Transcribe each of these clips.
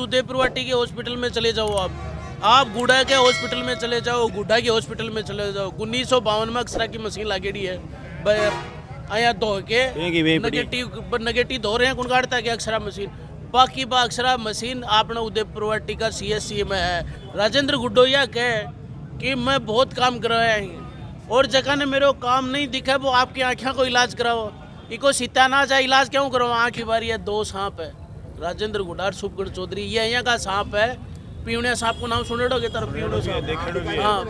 उदयपुर वाटी के हॉस्पिटल में चले जाओ, आप गुड्डा के हॉस्पिटल में चले जाओ, गुड्डा के हॉस्पिटल में चले जाओ। 1952 में अक्सरा की मशीन लागेड़ी है, आया धो के नेगेटिव धो रहे हैं कौन काटता है अक्सरा मशीन। बाकी अक्सरा मशीन आपने उदयपुर वाटी का CSC में है। राजेंद्र गुड्डोया कहे कि मैं बहुत काम कराया है और जगह ने मेरे को काम नहीं दिखा, वो आपकी आँखों को इलाज कराओ, इको सीता ना जाए इलाज क्यों करो, आँख की बारी है। 2 सांप है, राजेंद्र गुड्डार सुपगढ़ चौधरी, ये यहाँ का सांप है। पीवने सांप को नाम सुनेडोगे तर पीवने सांप। हाँ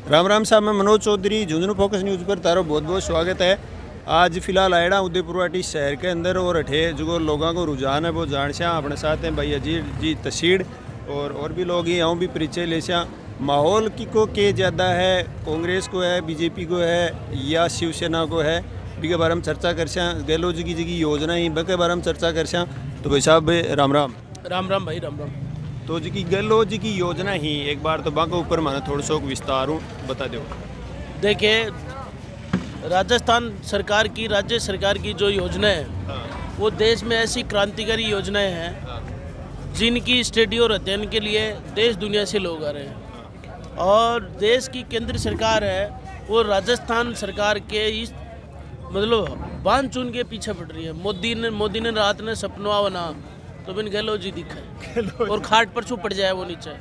राम राम साहब, मैं मनोज चौधरी, झुंझुनू फोकस न्यूज़ पर तारो बहुत बहुत स्वागत है। आज फिलहाल आयड़ा उदयपुर वाटी शहर के अंदर और अठे जो लोगों को रुझान है वो जान से अपने साथ हैं भाई अजीत जी तसीड़ और भी लोग हैं, भी परिचय ले से। माहौल की को के ज़्यादा है, कांग्रेस को है, बीजेपी को है या शिवसेना को है, के बारे में चर्चा कर गहलोत जी की योजना ही के बारे में चर्चा कर। तो भाई साहब राम राम। राम राम भाई राम राम। तो जी की गहलोत जी की योजना ही एक बार तो बांका ऊपर माना थोड़ा सा विस्तार बता दो। देखिए, राजस्थान सरकार की, राज्य सरकार की जो योजना है वो देश में ऐसी क्रांतिकारी योजनाएं हैं जिनकी स्टडी और अध्ययन के लिए देश दुनिया से लोग आ रहे हैं। और देश की केंद्र सरकार है वो राजस्थान सरकार के इस मतलब बांध चून के पीछे पड़ रही है। मोदी ने रात ने सपना बना तो बिन गहलोत जी दिखा और खाट पर छू पड़ जाए वो नीचे।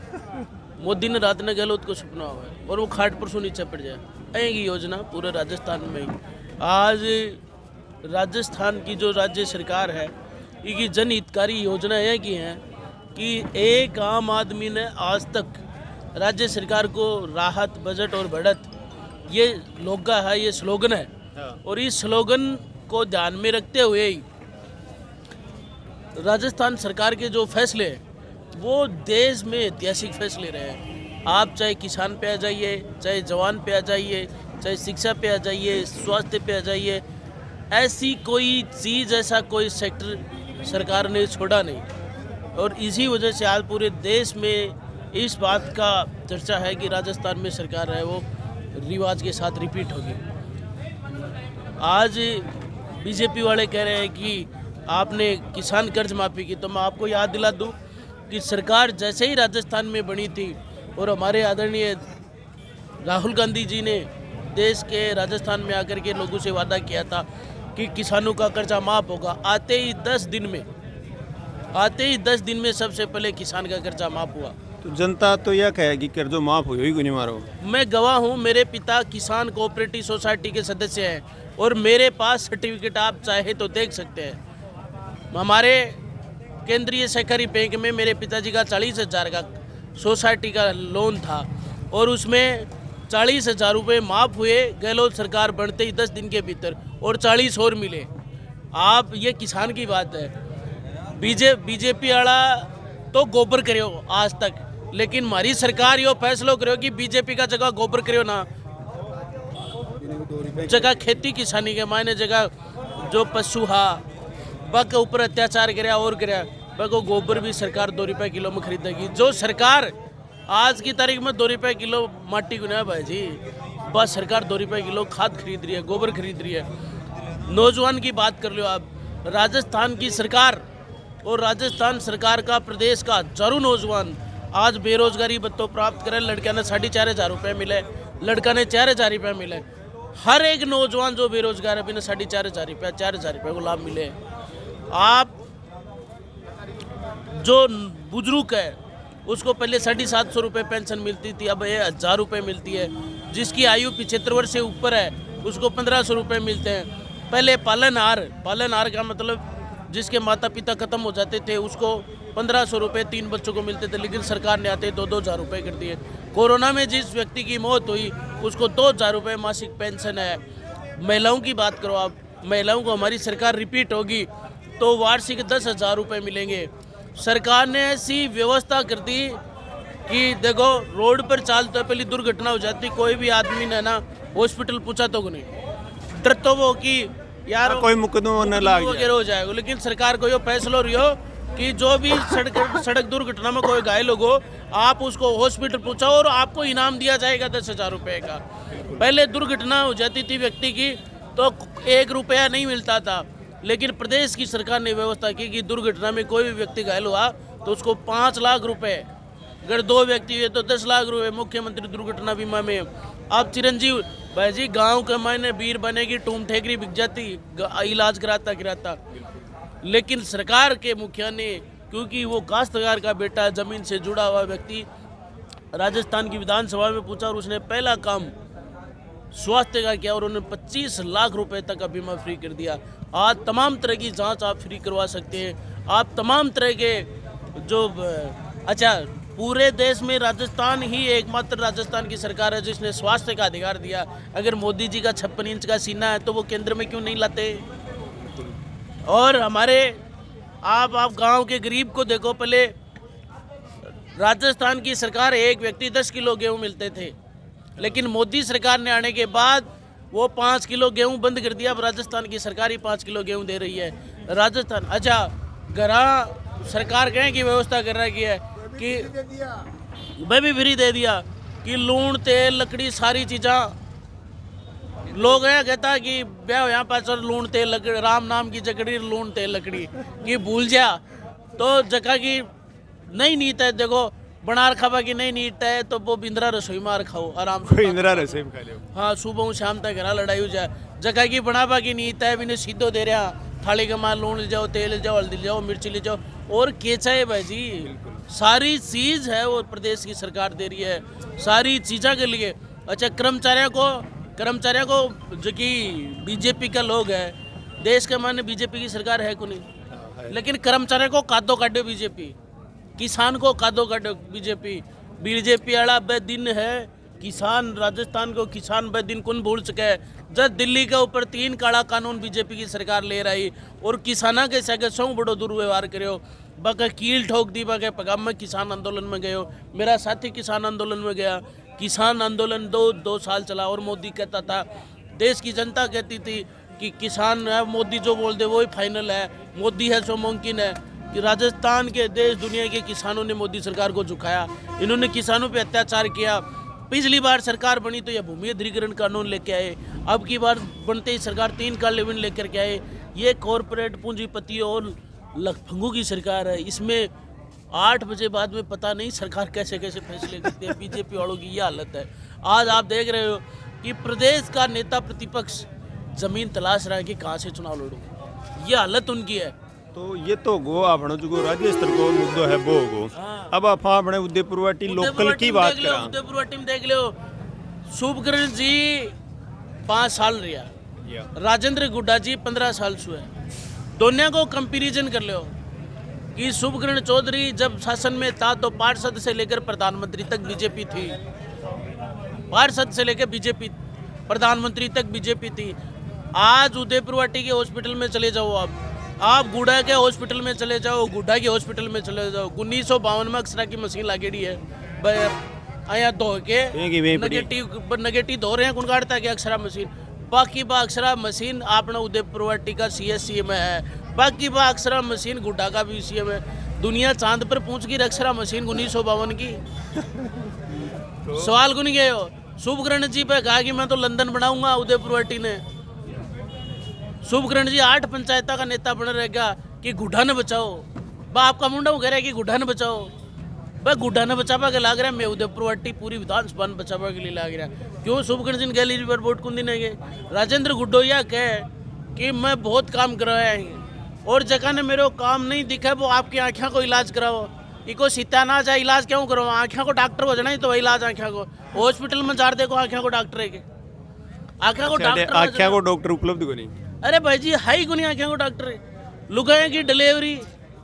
मोदी ने रात ने गहलोत को सपना हुआ है और वो खाट पर छू नीचे पड़ जाए। की योजना पूरे राजस्थान में ही आज राजस्थान की जो राज्य सरकार है इनकी जनहितकारी योजना यह की है कि एक आम आदमी ने आज तक राज्य सरकार को राहत बजट और बढ़त ये लोगा है, ये स्लोगन है। और इस स्लोगन को ध्यान में रखते हुए ही राजस्थान सरकार के जो फैसले वो देश में ऐतिहासिक फैसले रहे हैं। आप चाहे किसान पे आ जाइए, चाहे जवान पे आ जाइए, चाहे शिक्षा पे आ जाइए, स्वास्थ्य पे आ जाइए, ऐसी कोई चीज़, ऐसा कोई सेक्टर सरकार ने छोड़ा नहीं। और इसी वजह से आज पूरे देश में इस बात का चर्चा है कि राजस्थान में सरकार है वो रिवाज के साथ रिपीट होगी। आज बीजेपी वाले कह रहे हैं कि आपने किसान कर्ज माफ़ी की, तो मैं आपको याद दिला दूं कि सरकार जैसे ही राजस्थान में बनी थी और हमारे आदरणीय राहुल गांधी जी ने देश के राजस्थान में आकर के लोगों से वादा किया था कि किसानों का कर्जा माफ़ होगा। आते ही 10 दिन में सबसे पहले किसान का कर्जा माफ़ हुआ। तो जनता तो यह कहेगी कर्जो माफ़ हो ही नहीं मारो। मैं गवाह हूँ, मेरे पिता किसान कोऑपरेटिव सोसाइटी के सदस्य हैं और मेरे पास सर्टिफिकेट आप चाहे तो देख सकते हैं। हमारे केंद्रीय सहकारी बैंक में मेरे पिताजी का 40,000 का सोसाइटी का लोन था और उसमें 40,000 रुपये माफ़ हुए गहलोत सरकार बनते ही 10 दिन के भीतर, और 40 और मिले। आप ये किसान की बात है। बीजेपी वाला तो गोबर करो आज तक, लेकिन हमारी सरकार यो फैसलो करो कि बीजेपी का जगह गोबर करो ना, जगह खेती किसानी के मायने जगह जो पशु हा बक ऊपर अत्याचार कराया और कराया को गोबर भी सरकार 2 रुपये किलो में खरीदेगी। जो सरकार आज की तारीख में 2 रुपये किलो माटी को ना भाई जी, बस सरकार 2 रुपये किलो खाद खरीद रही है, गोबर खरीद रही है। नौजवान की बात कर लो आप, राजस्थान की सरकार और राजस्थान सरकार का प्रदेश का हजारों नौजवान आज बेरोजगारी भत्ता प्राप्त करें। लड़कियां ने 4,500 रुपये मिले, लड़का ने 4,000 रुपये मिले। हर एक नौजवान जो बेरोजगार है बिना 4,500 रुपये 4,000 रुपये को लाभ मिले। आप जो बुजुर्ग है उसको पहले 750 रुपये पेंशन मिलती थी, अब ये 1,000 रुपये मिलती है। जिसकी आयु 75 वर्ष से ऊपर है उसको 1,500 रुपये मिलते हैं। पहले पालनहार का मतलब जिसके माता पिता खत्म हो जाते थे उसको 1,500 रुपये 3 बच्चों को मिलते थे, लेकिन सरकार ने आते 2,000 रुपये कर दिए। कोरोना में जिस व्यक्ति की मौत हुई उसको 2,000 रुपये मासिक पेंशन है। महिलाओं की बात करो आप, महिलाओं को हमारी सरकार रिपीट होगी तो वार्षिक 10,000 रुपये मिलेंगे। सरकार ने ऐसी व्यवस्था कर दी कि देखो रोड पर चालते तो पहले दुर्घटना हो जाती, कोई भी आदमी ने ना हॉस्पिटल पूछा तो नहीं, डर तो वो कि यार कोई मुकदमा न लाग हो जाएगा। लेकिन सरकार को ये फैसला रही हो कि जो भी सड़क दुर्घटना में कोई घायल हो आप उसको हॉस्पिटल पहुंचाओ और आपको इनाम दिया जाएगा 10,000 रुपये का। पहले दुर्घटना हो जाती थी व्यक्ति की तो 1 रुपया नहीं मिलता था, लेकिन प्रदेश की सरकार ने व्यवस्था की कि दुर्घटना में कोई भी व्यक्ति घायल हुआ तो उसको 5 लाख रुपए, अगर 2 व्यक्ति हुए तो 10 लाख रुपए मुख्यमंत्री दुर्घटना बीमा में। अब चिरंजीव भाई जी गाँव के मायने वीर बनेगी, टूम ठेकरी बिक जाती, इलाज कराता। लेकिन सरकार के मुखिया ने, क्योंकि वो काश्तकार का बेटा, जमीन से जुड़ा हुआ व्यक्ति, राजस्थान की विधानसभा में पूछा और उसने पहला काम स्वास्थ्य का किया और उन्होंने 25 लाख रुपए तक का बीमा फ्री कर दिया। आज तमाम तरह की जांच आप फ्री करवा सकते हैं। आप तमाम तरह के जो पूरे देश में राजस्थान ही एकमात्र राजस्थान की सरकार है जिसने स्वास्थ्य का अधिकार दिया। अगर मोदी जी का 56 इंच का सीना है तो वो केंद्र में क्यों नहीं लाते? और हमारे आप गांव के गरीब को देखो, पहले राजस्थान की सरकार एक व्यक्ति 10 किलो गेहूं मिलते थे, लेकिन मोदी सरकार ने आने के बाद वो 5 किलो गेहूं बंद कर दिया। अब राजस्थान की सरकार ही 5 किलो गेहूं दे रही है। राजस्थान घरा सरकार कहें कि व्यवस्था कर रही है कि वह भी फ्री दे दिया कि लूण तेल लकड़ी सारी चीज़ा लोग हैं कहता कि ब्याह यहाँ पास लूण तेल लकड़ी, राम नाम की जकड़ी लूण तेल लकड़ी कि भूल जा। तो जगह की नई नीत है, देखो बनार खावा की नई नीत है तो वो बिंद्रा रसोई मार खाओ आराम से, इंदिरा रसोई में खा लो। हाँ, सुबह शाम तक घर लड़ाई हो जाए। जगह की बनावा की नीत है, बिना सीधो दे रहा थाली का माल, लूण ले जाओ, तेल ले जाओ, हल्दी ले जाओ, मिर्ची ले जाओ और केचा है भाई जी। सारी चीज है वो प्रदेश की सरकार दे रही है, सारी चीज़ों के लिए। कर्मचारियों को जो कि बीजेपी का लोग है, देश के माने बीजेपी की सरकार है को नहीं, लेकिन कर्मचारियों को कादो काटो बीजेपी, किसान को कादो काटो बीजेपी वाला बेदिन है। किसान, राजस्थान को किसान बेदिन कौन भूल सके जब दिल्ली के ऊपर 3 काला कानून बीजेपी की सरकार ले रही और किसाना के सगे सौ बड़ो दुर्व्यवहार करो, बाका कील ठोक दी, बाका पगाम में किसान आंदोलन में गए। मेरा साथी किसान आंदोलन में गया, किसान आंदोलन 2 साल चला और मोदी कहता था, देश की जनता कहती थी कि किसान है, मोदी जो बोल दे वही फाइनल है, मोदी है सो मुमकिन है। कि राजस्थान के, देश दुनिया के किसानों ने मोदी सरकार को झुकाया, इन्होंने किसानों पे अत्याचार किया। पिछली बार सरकार बनी तो यह भूमि अधिग्रहण कानून लेके आए, अब की बार बनते ही सरकार 3 काले बिल लेकर के आए। ये कॉरपोरेट पूंजीपतियों और लफंगों की सरकार है। इसमें 8 बजे बाद में पता नहीं सरकार कैसे कैसे फैसले करती है। बीजेपी वालों की ये हालत है। आज आप देख रहे हो कि प्रदेश का नेता प्रतिपक्ष जमीन तलाश रहा है कि कहाँ से चुनाव लड़ूं, ये हालत उनकी है। तो ये तो गो आपनो जो राज्य स्तर को मुद्दो है वो गो। अब आप अपने उदयपुर वाटी लोकल की बात करा। उदयपुर वाटी में देख लो, शुभकरण जी 5 साल रिया, राजेंद्र गुड्डा जी 15 साल से है। दोनों को कंपैरिजन कर लो कि शुभकरण चौधरी जब शासन में था तो पार्षद से लेकर प्रधानमंत्री तक बीजेपी थी, पार्षद से लेकर बीजेपी प्रधानमंत्री तक बीजेपी थी। आज उदयपुर वाटी के हॉस्पिटल में चले जाओ, आप गुड्डा के हॉस्पिटल में चले जाओ, गुड्डा के हॉस्पिटल में चले जाओ, 1952 में अक्सरा की मशीन लागेड़ी है, यहाँ धो के नेगेटिव धो रहे हैं, कौन काटता है कि अक्सरा मशीन। बाकी बा अक्सरा मशीन अपना उदयपुर वाटी का CSC में है, बाकी बा अक्सरा मशीन गुड्डा का भी CM है। दुनिया चांद पर पहुंच गई अक्सरा मशीन 1952 की। सवाल को नहीं गए हो। शुभकरण जी पे कहा कि मैं तो लंदन बनाऊंगा, उदयपुर वाटी ने। शुभकरण जी 8 पंचायतों का नेता बन रहेगा कि गुड्डा ने बचाओ, बा आपका मुंडा वो कह रहा है कि गुड्डा ने बचाओ, भाई गुड्डा ने बचावा के लाग रहा है, मैं उदयपुर वाटी पूरी विधानसभा में बचावा के लिए लाग रहा है। क्यों शुभकरण जी गैलरी पर वोट कौन देने गए? राजेंद्र गुड्डोया कहे कि मैं बहुत काम करवाया है और जगह ने मेरे को काम नहीं दिखा, वो आपकी आँखों को इलाज कराओ, इको सीता ना जाए इलाज क्यों करो, आँखों को डॉक्टर हो जाना ही तो वही इलाज आँखों को हॉस्पिटल में जा देखो, आँखों को डॉक्टर है के आँखों को डॉक्टर उपलब्ध को नहीं। अरे भाई जी हाई को नहीं आँखों को डॉक्टर है, लुगाए की डिलीवरी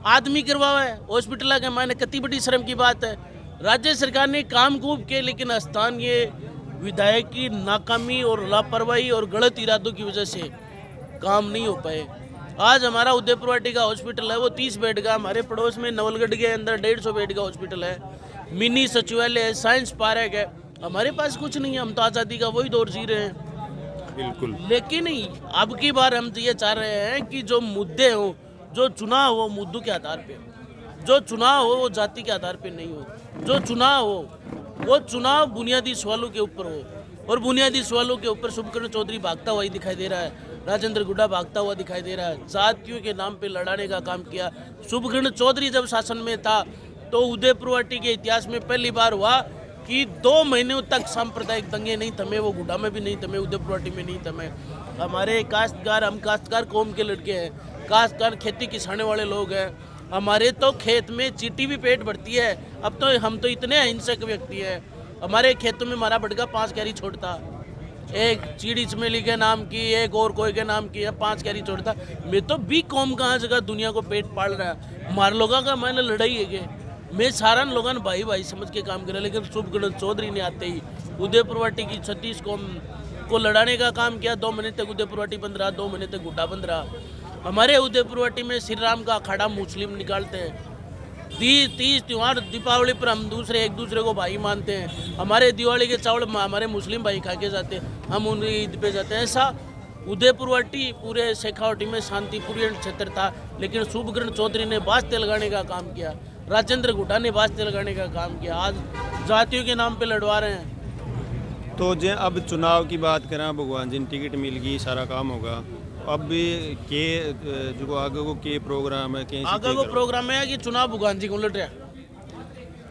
आदमी करवावा है हॉस्पिटल के मायने, कितनी बड़ी शर्म की बात है। राज्य सरकार ने काम खूब किए लेकिन स्थानीय विधायक की नाकामी और लापरवाही और गलत इरादों की वजह से काम नहीं हो पाए। आज हमारा उदयपुर वाटी का हॉस्पिटल है वो 30 बेड का, हमारे पड़ोस में नवलगढ़ के अंदर 150 बेड का हॉस्पिटल है, मिनी सचिवालय है, साइंस पार्क है। हमारे पास कुछ नहीं है, हम तो आज़ादी का वही दौर जी रहे हैं। बिल्कुल। लेकिन अब की बार हम ये चाह रहे हैं कि जो मुद्दे हो, जो चुनाव हो मुद्दों के आधार पे, जो चुनाव हो वो जाति के आधार पे नहीं हो, जो चुनाव हो वो चुनाव बुनियादी सवालों के ऊपर हो। और बुनियादी सवालों के ऊपर शुभकर्ण चौधरी भागता हुआ ही दिखाई दे रहा है, राजेंद्र गुड्डा भागता हुआ दिखाई दे रहा है। जातियों के नाम पे लड़ाने का काम किया। शुभकर्ण चौधरी जब शासन में था तो उदयपुरवाटी के इतिहास में पहली बार हुआ कि 2 महीनों तक सांप्रदायिक दंगे नहीं थमे, वो गुड्डा में भी नहीं थमे, उदयपुरवाटी में नहीं थमे। हमारे काश्तकार, हम काश्तकार कौम के लड़के हैं, काश्तकार खेती किसाने वाले लोग हैं। हमारे तो खेत में चींटी भी पेट भरती है। अब तो हम तो इतने अहिंसक व्यक्ति हैं, हमारे खेतों में हमारा बड़का 5 कैरी छोड़ता, एक चिड़ी चमेली के नाम की, एक और कोई के नाम की, 5 कैरी छोड़ता। मैं तो भी कौम कहाँ जगह दुनिया को पेट पाल रहा है, हमारे लोगों का मैंने लड़ाई है कि मैं सारा लोगों ने भाई भाई समझ के काम करा। लेकिन शुभकर्ण चौधरी ने आते ही उदयपुरवाटी की 36 कौम को लड़ाने का काम किया। 2 महीने तक उदयपुरवाटी बंद रहा, 2 महीने तक गुड्डा बंद रहा। हमारे उदयपुरवाटी में श्री राम का अखाड़ा मुस्लिम निकालते हैं। 30 त्यौहार, दीपावली पर हम एक दूसरे को भाई मानते हैं। हमारे दिवाली के चावल हमारे मुस्लिम भाई खा के जाते हैं, हम उनकी ईद पे जाते हैं। ऐसा उदयपुरवाटी पूरे शेखावटी में शांतिपूर्ण क्षेत्र था। लेकिन शुभकर्ण चौधरी ने वास्ते लगाने का काम किया, राजेंद्र गुड्डा ने वास्ते लगाने का काम किया। आज जातियों के नाम पे लड़वा रहे हैं। तो जे अब चुनाव की बात करें, भगवान जी ने टिकट मिल गई, सारा काम होगा। अब भी के जो आगे को के प्रोग्राम है, के आगे को प्रोग्राम है कि चुनाव भगवान जी को लड़ रहा है,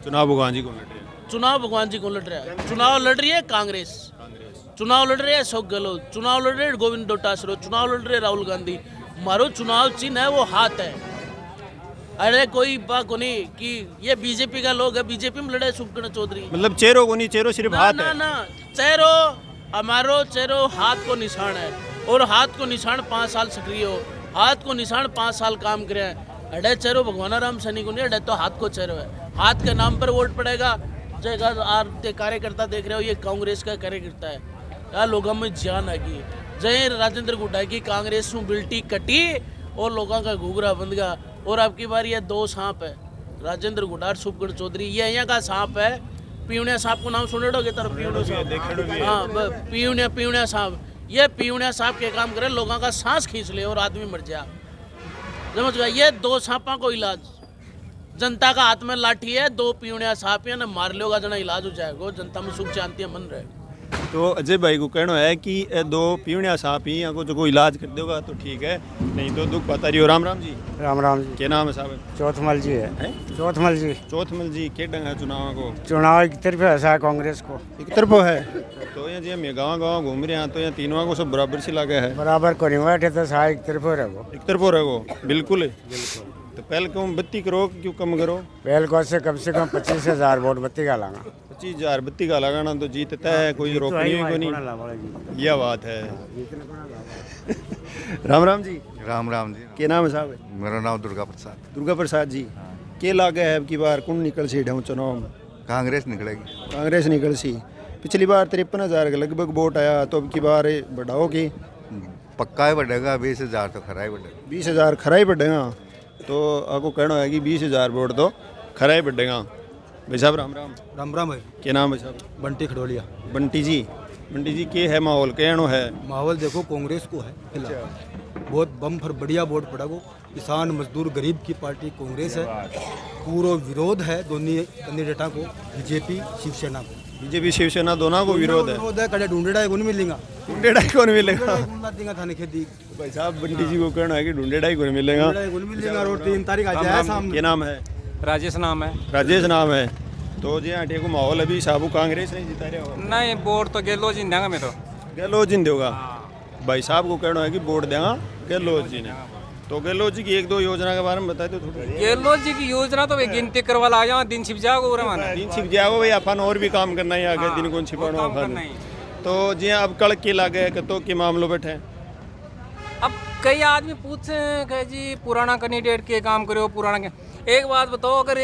चुनाव भगवान जी को लड़ रहे हैं, चुनाव भगवान जी को लड़ रहा है। चुनाव लड़ रही है कांग्रेस, चुनाव लड़ रहे हैं अशोक गहलोत, चुनाव लड़ रहे हैं गोविंद डोटासरा, चुनाव लड़ रहे राहुल गांधी। मारो चुनाव चिन्ह है वो हाथ है। अरे कोई बात को नहीं कि ये बीजेपी का लोग है, बीजेपी में लड़े शुभकर्ण चौधरी। मतलब चेहरों को नहीं, चेहरों सिर्फ हाथ है ना, चेहरों हमारो चेहरों हाथ को निशान है। और हाथ को निशान 5 साल सक्रिय हो, हाथ को निशान 5 साल काम करे। अडे चेहरो भगवान राम सैनी को नहीं, अडे तो हाथ को चेहरो है। हाथ के नाम पर वोट पड़ेगा। जगह आर कार्यकर्ता देख रहे हो, ये कांग्रेस का कार्यकर्ता है। यार लोगों में जान आ गई। जय राजेंद्र गुड्डा की कांग्रेस में बिल्टी कटी और लोगों का घूघरा बंद गया। और आपकी बार ये 2 सांप है, राजेंद्र गुड्डा और शुभकर्ण चौधरी। ये यहाँ का सांप है, पीवनिया सांप को नाम सुने दोगे तरफ पीवनिया, हाँ पीवनिया सांप। ये पीवनिया सांप के काम करे, लोगों का सांस खींच ले और आदमी मर जाए। समझ गया? ये 2 सांपों को इलाज, जनता का हाथ में लाठी है, 2 पीवनिया सांप है ना, मार लोगा जना इलाज हो जाएगा, जनता में सुख शांति मन रहे। तो अजय भाई को कहना है कि 2 पीवनिया सांप ही को जो इलाज कर देगा तो ठीक है, नहीं तो दुख पता रही हो। राम राम जी। राम राम जी। क्या नाम है साहब? चौथमल जी है। चौथमल जी। चौथमल जी के ढंग है चुनाव को? चुनाव एक तरफ ऐसा है, कांग्रेस को एक तरफ है। तो ये जी हम गाँव घूम रहे हैं तो यहाँ तीनों को सब बराबर से लगा है। बराबर को नहीं बैठे तो सा एक तरफ रहो, एक तरफ रहो। बिल्कुल तो पहले क्यों बत्ती करो, क्यों कम करो? पहले को से कम 25,000 वोट बत्ती का लाना। 25,000 बत्ती का लगाना तो जीतता है, कोई रोकनी को नहीं। यह बात है। राम राम जी। राम राम जी। क्या नाम है साहब? मेरा नाम दुर्गा प्रसाद। दुर्गा प्रसाद जी। के लागे है अब की बार कौन निकल सी ढंग चुनाव में? कांग्रेस निकलेगी। कांग्रेस निकल सी। पिछली बार 53,000 के लगभग वोट आया, तो अब की बार बढ़ाओ की? पक्का ही बढ़ेगा, 20,000 तो खरा ही बढ़ेगा। 20,000 खरा ही बढ़ेगा। तो आपको कहना है कि 20,000 वोट तो खरा ही बढ़ेगा। भाई साहब राम राम। राम राम भाई। क्या नाम है साहब? बंटी खड़ोलिया। बंटी जी। बंटी जी के है माहौल कहनो है? माहौल देखो कांग्रेस को है फिलहाल, बहुत बम पर बढ़िया वोट पड़ा को। किसान मजदूर गरीब की पार्टी कांग्रेस है। पूरा विरोध है दोनों कैंडिडेटा को, बीजेपी शिवसेना को। बीजेपी शिवसेना दोनों को विरोध है। कड़े ढूंढेड़ा को नहीं मिलेगा, ढूंढेड़ा को नहीं मिलेगा। देगा थाने खेती। भाई साहब बंटी जी को कहना है कि ढूंढेड़ा को नहीं मिलेगा। और 3 तारीख आ जाए सामने। क्या नाम है? राजेश नाम है। राजेश नाम है। तो जी आटे को माहौल अभी साहब कांग्रेस नहीं जिता रहे हो? नहीं, वोट तो गहलोत जी देंगे। मैं तो गहलोत जी देगा। भाई साहब को कहना है कि वोट देगा गहलोत जी ने। तो गहलोत जी की 1-2 योजना के बारे में बता दो थोड़ा। गहलोत जी की योजना तो गिनती करवा ला जाओ, दिन छिप जाओ। दिन छिप जाओ भाई, अपन और भी काम करना है आगे, दिन को छिपाना अपन। तो जी अब कल के लागे तो के मामलों बैठे। अब कई आदमी पूछे कहे जी पुराना कैंडिडेट के काम करो, पुराना के। एक बात बताओ, अगर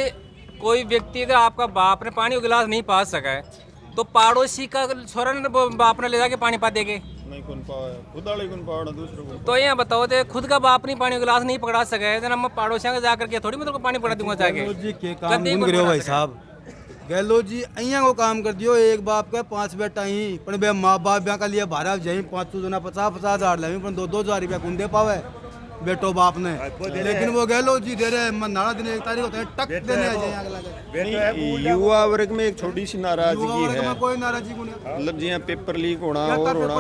कोई व्यक्ति, अगर आपका बाप ने पानी का गिलास नहीं पा सका है तो पड़ोसी का छोरा ने बाप ने ले जाके पानी पा देगे नहीं, कौन पाए खुद वाले कौन पाओ दूसरों को। तो ये बताओ तो खुद का बाप नहीं पानी का गिलास नहीं पकड़ा सके तो मैं पड़ोसियों के जाकर के थोड़ी मतलब पानी पकड़ा दूंगा जाके। गहलोत जी के काम गुन करे हो भाई साहब। गहलोत जी अइया को काम कर दियो, एक बाप का 5 बेटा ही पण बे माँ बाप ब्याह का लिए भाड़ा जाई 500 जना 50,000 ले पण 2,000 रुपया कुंडे पावे। बेटो बाप ने, लेकिन वो गहलोत जी दे रहे हैं नारा देने 1 तारीख होते हैं टक देने आ जाए अगला नहीं, युवा वर्ग में एक छोटी सी नाराजगी है, कोई नाराजगी को नहीं। मतलब जी पेपर लीक होना और होना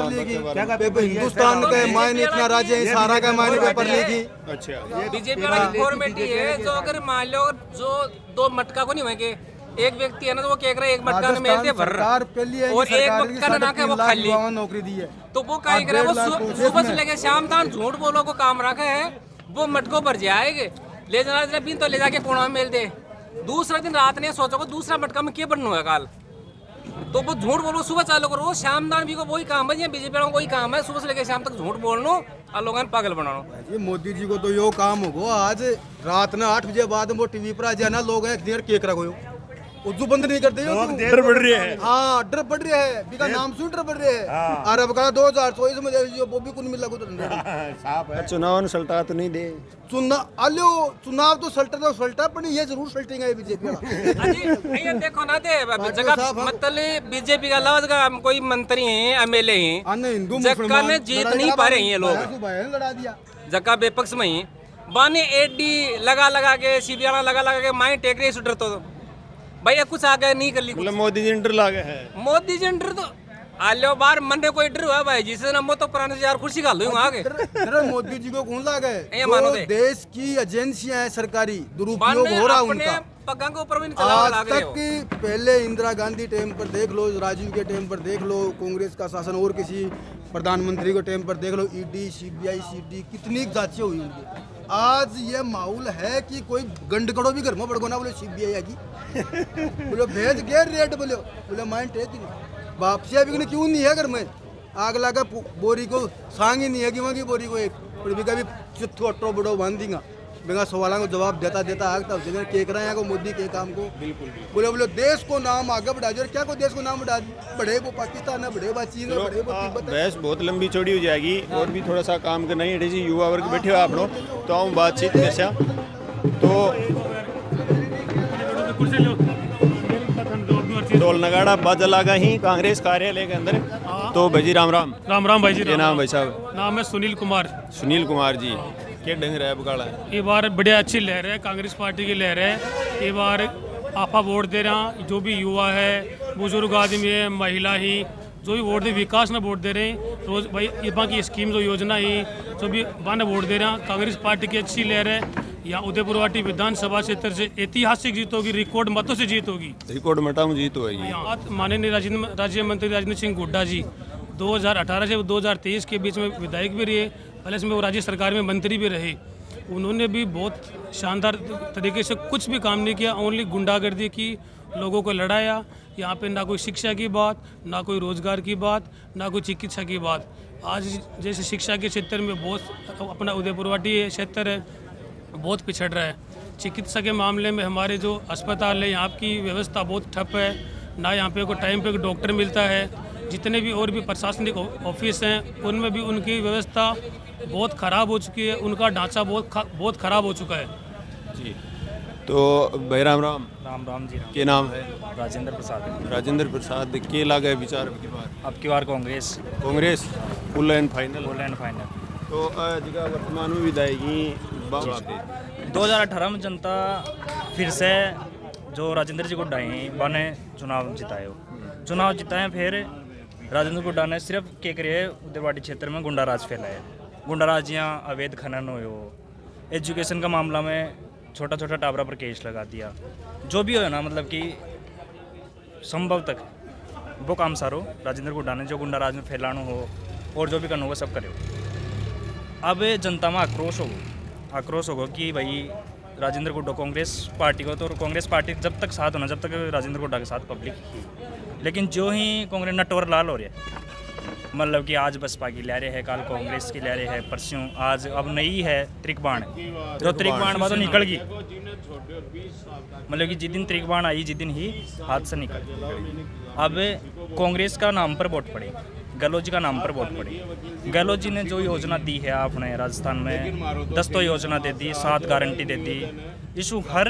हिंदुस्तान के मायने इतना राज्य है, सारा का मायने पेपर लीक ही। अच्छा बीजेपी वाला फॉर्मेट ये है जो अगर मान लो जो 2 मटका को नहीं होंगे, एक व्यक्ति है ना तो वो कह रहा है 1 मटका में मेल दे भर सरकार पहली है और 1 मटका ना के वो खाली नौकरी दी है, तो वो क्या करे, वो सुबह से लेके शाम तक झूठ बोलो को काम रखे है, वो मटको भर जाएंगे ले जाना बिन तो ले जाके कोना में मेल दे, दूसरा दिन रात ने सोचो को दूसरा मटका में क्या बनना है काल, तो वो झूठ बोलो सुबह चालू करो, शाम दान भी को वही काम है, बीजेपी वालों को वही काम है, सुबह से लेकर शाम तक झूठ बोलनो और लोगों पागल बनाना। ये मोदी जी को तो यो काम होगो, आज रात ना 8 बजे बाद वो टीवी पर आ जाना लोग एक देर केक रखो उर्दू बंद नहीं करते डर बढ़ रही है। हाँ डर बढ़ रहा है, बिका नाम सुन डर बढ़ रहा है। अरब का 2024 में वो भी कुछ मिला को चुनाव सल्टा तो नहीं दे, चुनाव तो सल्टा पर ये जरूर सल्टेंगे बीजेपी वाला। ये देखो ना दे जगह मतलब बीजेपी का लफ्ज का कोई मंत्री हैं एमएलए हैं हिंदू जगह ने जीत नहीं पा रहे हैं लोग, लड़ा दिया जगह बेपक्ष में ही बाने एडी लगा के सीबीआई लगा के माई टेक रही सुटर तो भैया कुछ आगे नहीं कर ली, मतलब मोदी जी इंटर लागे है, मोदी जी इंटर तो आलो बार मन रे कोई डर हुआ भाई जिससे ना तो पुराने से यार कुर्सी खा लो आगे मोदी जी को कौन लागे, ये मानो दे देश की एजेंसियां हैं सरकारी दुरुपयोग हो रहा उनका पग्गा के ऊपर भी नहीं चला आज तक की, पहले इंदिरा गांधी टाइम पर देख लो, राजीव के टाइम पर देख लो, कांग्रेस का शासन और किसी प्रधानमंत्री के टाइम पर देख लो, ईडी सीबीआई सीडी कितनी जांचें हुई उनकी। आज ये माहौल है कि कोई गंडकड़ो भी घर में पड़ गो ना बोले सीबीआई आगी बोले भेज गए रेट बोले माइंड टेक नहीं वापसी अभी क्यों नहीं है घर में, आग लगा बोरी को सांग ही नहीं है कि वहाँ की बोरी को एक कभी चित्थू अट्रो बड़ो बांध देगा बिना सवालों को जवाब देता आग तब जगह केक रहे हैं को मोदी के काम को बोले देश को नाम आगे बढ़ा जो क्या को देश को नाम बढ़े वो पाकिस्तान है, बढ़े वो चीन है, बढ़े वो तिब्बत है। बहस बहुत लंबी चौड़ी हो जाएगी और भी थोड़ा सा काम करना ही है, युवा वर्ग बैठे हो आप लोग तो आऊँ बातचीत कैसा तो ढोल नगाड़ा बाजा लगा ही कांग्रेस कार्यालय के अंदर, तो भाई जी राम राम भाई जी। क्या नाम भाई साहब? नाम है सुनील कुमार जी। क्या ढंग रहा है बगाड़ा है? ये बार बढ़िया अच्छी लहर है, कांग्रेस पार्टी की लहर है, ये बार आपा वोट दे रहा, जो भी युवा है बुजुर्ग आदमी है महिला ही जो भी वोट दे विकास में वोट दे रहे हैं, रोज भाई ये की स्कीम जो योजना ही जो भी बाने वोट दे रहा, कांग्रेस पार्टी की अच्छी लहर है। यहाँ उदयपुर वाटी विधानसभा क्षेत्र से ऐतिहासिक जीत होगी, रिकॉर्ड मतों से जीत होगी, रिकॉर्ड मतों जीत होगी। यहाँ माननीय राज्य मंत्री राजनीत सिंह हुड्डा जी 2018 से 2023 के बीच में विधायक भी रहे, प्लस में वो राज्य सरकार में मंत्री भी रहे, उन्होंने भी बहुत शानदार तरीके से कुछ भी काम नहीं किया, ओनली गुंडागर्दी की, लोगों को लड़ाया। यहाँ पे ना कोई शिक्षा की बात, ना कोई रोजगार की बात, ना कोई चिकित्सा की बात। आज जैसे शिक्षा के क्षेत्र में बहुत अपना उदयपुरवाटी क्षेत्र है बहुत पिछड़ रहा है, चिकित्सा के मामले में हमारे जो अस्पताल है यहाँ की व्यवस्था बहुत ठप है, ना यहाँ पे कोई टाइम पे डॉक्टर मिलता है, जितने भी और भी प्रशासनिक ऑफिस हैं उनमें भी उनकी व्यवस्था बहुत ख़राब हो चुकी है, उनका ढांचा बहुत ख़राब हो चुका है जी। तो भाई राम जी राम। क्या नाम है? राजेंद्र प्रसाद। के लागे विचार अब की बार कांग्रेस फुल एंड फाइनल तो जगह वर्तमान में विधायकी 2018 में जनता फिर से जो राजेंद्र जी गुड्डा हैं बने चुनाव जिताए फिर राजेंद्र गुड्डा ने सिर्फ क्या करे उदयवाटी क्षेत्र में गुंडा राज फैलाया, गुंडा राज यहाँ अवैध खनन हो, एजुकेशन का मामला में छोटा टाबरा पर केस लगा दिया, जो भी हो ना मतलब कि संभव तक वो काम सारो राजेंद्र गुड्डा ने जो गुंडा राज में फैलाना हो और जो भी करना होगा सब करे। अब जनता में आक्रोश होगा कि भाई राजेंद्र गुड्डा कांग्रेस पार्टी को, तो कांग्रेस पार्टी जब तक साथ होना जब तक राजेंद्र गुड्डा के साथ पब्लिक, लेकिन जो ही कांग्रेस नटवर लाल हो रही है, मतलब कि आज बसपा की लहरें है, कल कांग्रेस की लहरें है, परसों आज अब नई है त्रिकबाण, जो त्रिकबाण बाद निकल गई, मतलब कि जिस दिन त्रिकबाण आई जिस दिन ही हाथ से निकल। अब कांग्रेस का नाम पर वोट पड़े, गहलोत जी का नाम पर वोट पड़े। गहलोत जी ने जो योजना दी है आपने राजस्थान में 10 तो योजना दे दी, 7 गारंटी दे दी, इशू हर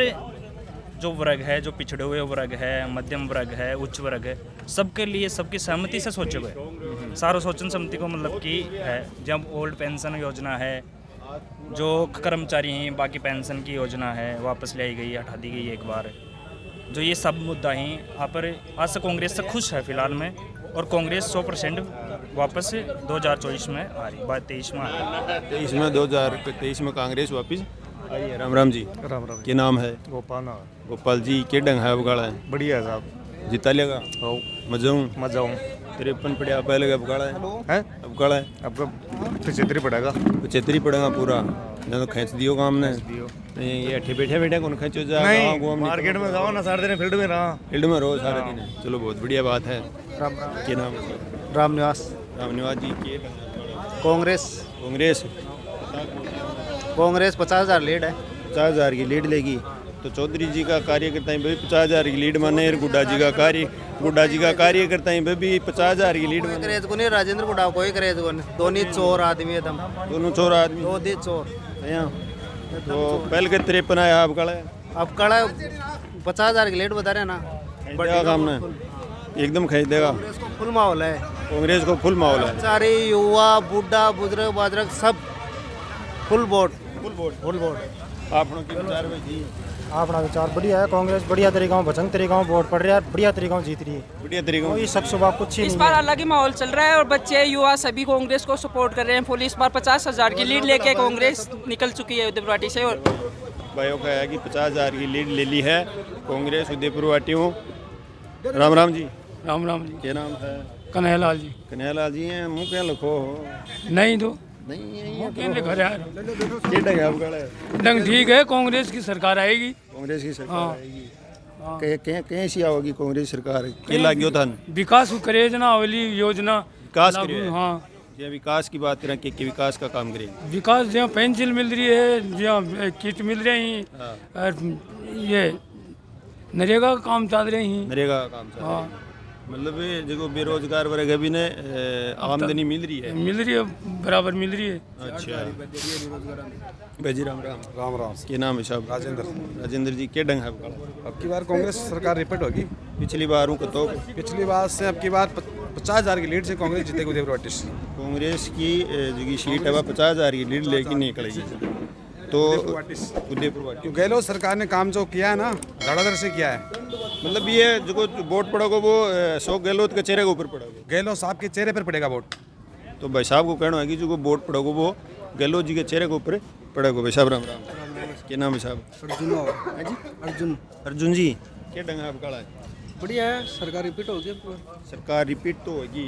जो वर्ग है, जो पिछड़े हुए वर्ग है, मध्यम वर्ग है, उच्च वर्ग है, सबके लिए सबकी सहमति से सोचे हुए सारो सोचन समिति को मतलब कि है। जब ओल्ड पेंशन योजना है, जो कर्मचारी हैं बाकी पेंशन की योजना है वापस लाई गई, हटा दी गई एक बार। जो ये सब मुद्दा हैं यहाँ पर आज से कांग्रेस से खुश है फिलहाल में, और कांग्रेस 100% वापस 2024 में आ रही, 23 में आ रही। 23 में 2023 में कांग्रेस वापस आई है। राम राम जी। राम राम। क्या नाम है? गोपाल जी। के ढंग है बगाड़ा है? बढ़िया है साहब। जीता लेगा? हो मजाऊं 53 पड़िया पहले का बगाड़ा है? अब बगाड़ा है आपका 75 पड़ेगा। 75 पड़ेगा पूरा। ना तो खींच दियो काम ने। नहीं ये अठे बैठे बैठे कौन खींचो जा? नहीं मार्केट में जाओ ना, सारे दिन फील्ड में रहा। फील्ड में रहो सारे दिन। चलो बहुत बढ़िया बात है। राम राम। क्या नाम? रामनिवास। रामनिवास जी। के कांग्रेस। कांग्रेस कांग्रेस 50,000 लीड है। 50,000 की लीड लेगी। तो चौधरी जी का कार्यकर्ता है भाई 50,000 की लीड माने। गुड्डा जी का कार्यकर्ता है भाई 50,000 की लीड माने। करेज को नहीं, राजेंद्र गुड्डा कोई करेज को नहीं। दोनों चोर आदमी एकदम। दोनों चोर आदमी। दो दी चोर। तो पहले के 53 आया अब कड़ा अब कड़ा 50,000 की लीड बता रहे ना। बढ़िया काम ना एकदम खींच देगा। कांग्रेस को फुल माहौल है। कांग्रेस को फुल माहौल है। सारे युवा बूढ़ा बुजुर्ग बाजरक सब फुल वोट। आपनों के विचार में जी? अपना विचार बढ़िया है। कांग्रेस बढ़िया तरीका में भजन तरीका में वोट पड़ रहा है, बढ़िया तरीका में जीत रही है। बढ़िया तरीका कोई शक शुबा कुछ ही इस नहीं बार है। अलग ही माहौल चल रहा है और बच्चे युवा सभी कांग्रेस को सपोर्ट कर रहे हैं फुल। इस बार 50,000 की लीड लेके कांग्रेस निकल चुकी है उदयपुर वाटी से। और भाइयों का है कि 50,000 की लीड ले ली है कांग्रेस उदयपुर वाटियों। राम राम जी। राम राम जी। क्या नाम है? कन्हैयालाल जी। कन्हैयालाल जी हैं। मुँह क्या लिखो? नहीं दो नहीं घर यार है। ठीक है, कांग्रेस की सरकार आएगी। कांग्रेस की सरकार आएगी। कहीं सी आओगी कांग्रेस सरकार? के लाग्यो थान विकास करे जना वाली योजना विकास लागू। करे। हाँ जे विकास की बात करें कि विकास का काम करें। विकास जहाँ पेंसिल मिल रही है, जहाँ किट मिल रही है, और ये नरेगा का काम चल रहे हैं। नरेगा का काम चल रहा है। मतलब जो बेरोजगार वर्ग है भी ने आमदनी मिल रही है बराबर मिल रही है। अच्छा भाजी राम राम। राम राम। क्या नाम है साहब? राजेंद्र जी। क्या ढंग है अब की बार कांग्रेस सरकार रिपीट होगी। पिछली बार हूँ तो पिछली बार से अब की बार 50,000 की लीड से कांग्रेस जीतेगी उदयपुर वाटी से। कांग्रेस की जो सीट है वह 50,000 की लीड लेके निकलेगी। तो उदयपुर वाटी गहलोत सरकार ने काम जो किया है ना, धड़ाधड़ से किया है। मतलब ये जो वोट पड़ेगा वो अशोक गहलोत के चेहरे के ऊपर पड़ेगा। गहलोत साहब के चेहरे पर पड़ेगा वोट। तो भाई साहब को कहना है कि जो वोट पड़ेगा वो गहलोत जी के चेहरे के ऊपर पड़ेगा। भाई साहब राम राम। क्या नाम है साहब? अर्जुन। अर्जुन जी। क्या ढंग है आपका? बढ़िया है। सरकार रिपीट होगी। सरकार रिपीट तो होगी,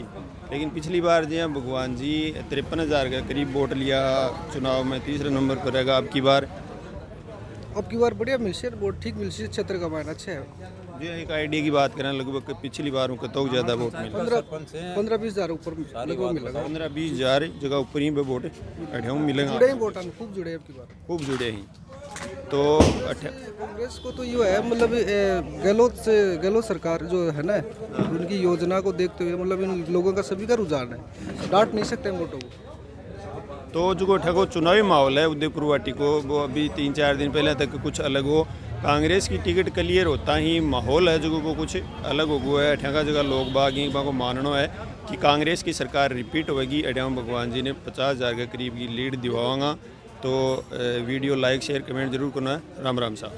लेकिन पिछली बार जो है भगवान जी 53,000 के करीब वोट लिया चुनाव में, तीसरे नंबर पर रहेगा। अब की बार बढ़िया मिलसे वोट ठीक मिलसे क्षेत्र का मायना अच्छा है। जो एक आइडिया की बात करें लगभग पिछली बार तो ज़्यादा वोट मिला। 15-20 हज़ार ऊपर मिलेगा। 15-20 हज़ार जगह ऊपर ही वोट मिलेगा। जुड़े ही वोट खूब जुड़े हैं। खूब जुड़े ही। तो कांग्रेस को तो ये है मतलब गहलोत सरकार जो है ना, उनकी योजना को देखते हुए मतलब इन लोगों का सभी का रुझान है। डांट नहीं सकते वोटों को। तो जो ठगो चुनावी माहौल है उदयपुर वाटी को वो अभी 3-4 दिन पहले तक कुछ अलग हो। कांग्रेस की टिकट क्लियर होता ही माहौल है जो वो कुछ अलग हो गया है। ठगा जगह लोग बाग को मानना है कि कांग्रेस की सरकार रिपीट होगी। अड्याम भगवान जी ने 50,000 के करीब की लीड दिवाऊंगा। तो वीडियो लाइक शेयर कमेंट जरूर करना है। राम राम साहब।